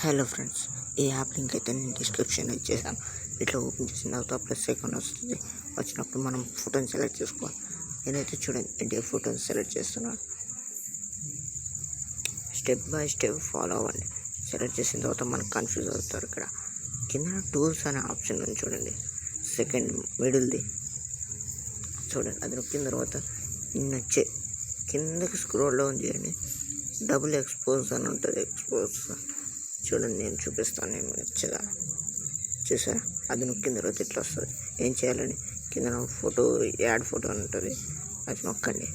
Hello friends, ఈ app link అయితే నేను డిస్క్రిప్షన్లో ఇచ్చేసాను. ఇట్లా ఓపెన్ చేసిన తర్వాత ప్లస్ ఐకాన్ వస్తుంది. వచ్చినప్పుడు మనం ఫోటోని సెలెక్ట్ చేసుకోవాలి. నేనైతే చూడండి ఇండియా ఫోటోని సెలెక్ట్ చేస్తున్నాను. స్టెప్ బై స్టెప్ ఫాలో అవ్వండి. సెలెక్ట్ చేసిన తర్వాత మనకు కన్ఫ్యూజ్ అవుతారు. ఇక్కడ కింద టూల్స్ అనే ఆప్షన్ ఉంది చూడండి, సెకండ్ మిడిల్ది చూడండి. అది నొక్కిన తర్వాత నచ్చే కిందకి స్క్రోల్ డౌన్ చేయండి. డబుల్ ఎక్స్పోజ్ అని ఉంటుంది. ఎక్స్పోజ్ చూడండి, నేను చూపిస్తాను. నేను నచ్చగా చూసారా, అది నొక్కిన తర్వాత ఇట్లా వస్తుంది. ఏం చేయాలని కింద ఫోటో యాడ్ ఫోటో అని ఉంటుంది, అది నొక్కండి.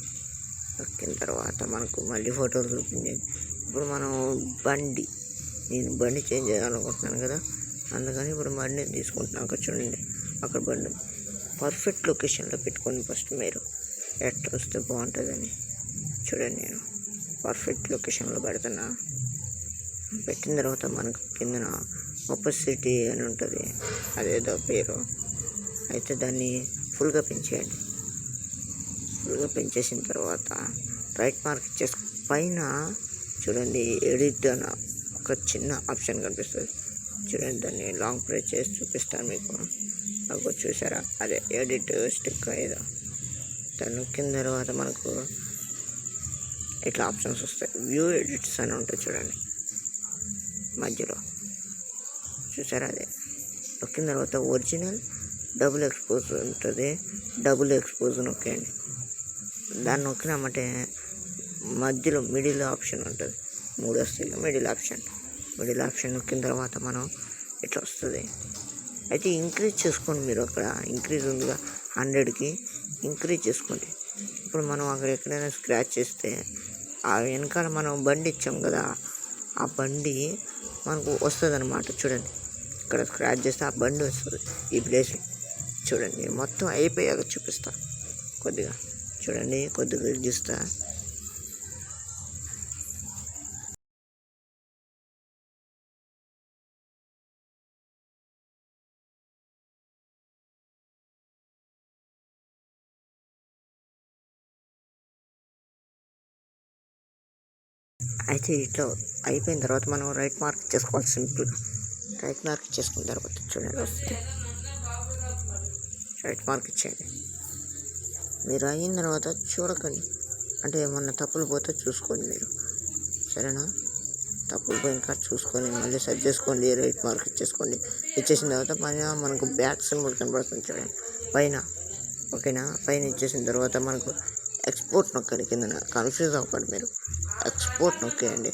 నొక్కిన తర్వాత మనకు మళ్ళీ ఫోటోలు చూపించండి. ఇప్పుడు మనం నేను బండి చేంజ్ చేయాలనుకుంటున్నాను కదా, అందుకని ఇప్పుడు బండి తీసుకుంటున్నాను. అక్కడ చూడండి, అక్కడ బండి పర్ఫెక్ట్ లొకేషన్లో పెట్టుకోండి. ఫస్ట్ మీరు ఎట్లా వస్తే బాగుంటుందని చూడండి. నేను పర్ఫెక్ట్ లొకేషన్లో పెడుతున్నా. పెట్టిన తర్వాత మనకు కిందన ఒపాసిటీ అని ఉంటుంది, అదేదో పేరు. అయితే దాన్ని ఫుల్గా పెంచేయండి. ఫుల్గా పెంచేసిన తర్వాత రైట్ మార్క్ ఇచ్చేసి పైన చూడండి ఎడిట్ అని ఒక చిన్న ఆప్షన్ కనిపిస్తుంది చూడండి. దాన్ని లాంగ్ ప్రెస్ చేసి చూపిస్తాను మీకు. నాకు చూసారా, అదే ఎడిట్ స్టిక్ ఏదో. దాన్ని నొక్కిన తర్వాత మనకు ఇట్లా ఆప్షన్స్ వస్తాయి. వ్యూ ఎడిట్స్ అని ఉంటుంది చూడండి మధ్యలో, చూసారా. అదే నొక్కిన తర్వాత ఒరిజినల్ డబుల్ ఎక్స్పోజ్ ఉంటుంది. డబుల్ ఎక్స్పోజ్ నొక్కండి. దాన్ని నొక్కినామంటే మధ్యలో మిడిల్ ఆప్షన్ ఉంటుంది. 3 వస్తాయి. మిడిల్ ఆప్షన్ నొక్కిన తర్వాత మనం ఇట్లా వస్తుంది. అయితే ఇంక్రీజ్ చేసుకోండి. మీరు అక్కడ ఇంక్రీజ్ ఉందిగా, 100కి ఇంక్రీజ్ చేసుకోండి. ఇప్పుడు మనం అక్కడ ఎక్కడైనా స్క్రాచ్ చేస్తే ఆ వెనకాల మనం బండి ఇచ్చాం కదా, ఆ బండి మనకు వస్తుంది అన్నమాట. చూడండి, ఇక్కడ స్క్రాచ్ చేస్తే ఆ బండి వస్తుంది ఈ ప్లేస్లో. చూడండి, మొత్తం అయిపోయాక చూపిస్తా. కొద్దిగా చూడండి, కొద్దిగా చూస్తా. అయితే ఇట్లా అయిపోయిన తర్వాత మనం రైట్ మార్క్ చేసుకోవాలి. సింపుల్గా రైట్ మార్క్ చేసుకున్న తర్వాత చూడండి వస్తుంది. రైట్ మార్క్ ఇచ్చేయండి. మీరు అయిన తర్వాత చూడకండి, అంటే ఏమన్నా తప్పులు పోతే చూసుకోండి మీరు, సరేనా. తప్పులు పోయిన కాడ చూసుకొని మళ్ళీ సెట్ చేసుకోండి. రైట్ మార్క్ ఇచ్చేసుకోండి. ఇచ్చేసిన తర్వాత పైన మనకు బ్యాక్ సింబల్ కనబడుతుంది చూడండి పైన, ఓకేనా. పైన ఇచ్చేసిన తర్వాత మనకు ఎక్స్పోర్ట్ నొక్కండి. కింద కన్ఫ్యూజ్ అవ్వకండి మీరు, ఎక్స్పోర్ట్ నొక్కేయండి.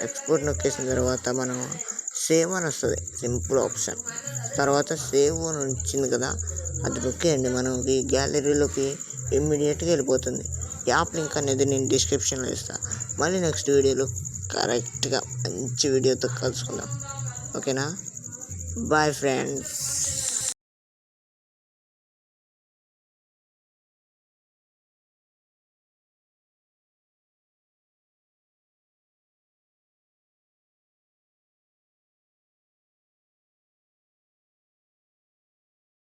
ఎక్స్పోర్ట్ నొక్కేసిన తర్వాత మనం సేవ్ అని వస్తుంది, సింపుల్ ఆప్షన్. తర్వాత సేవ్ అని వచ్చింది కదా, అది నొక్కేయండి. మనకి గ్యాలరీలోకి ఇమ్మీడియట్గా వెళ్ళిపోతుంది. యాప్ లింక్ అనేది నేను డిస్క్రిప్షన్లో ఇస్తాను. మళ్ళీ నెక్స్ట్ వీడియోలో కరెక్ట్గా మంచి వీడియోతో కలుసుకుందాం, ఓకేనా. Bye friends.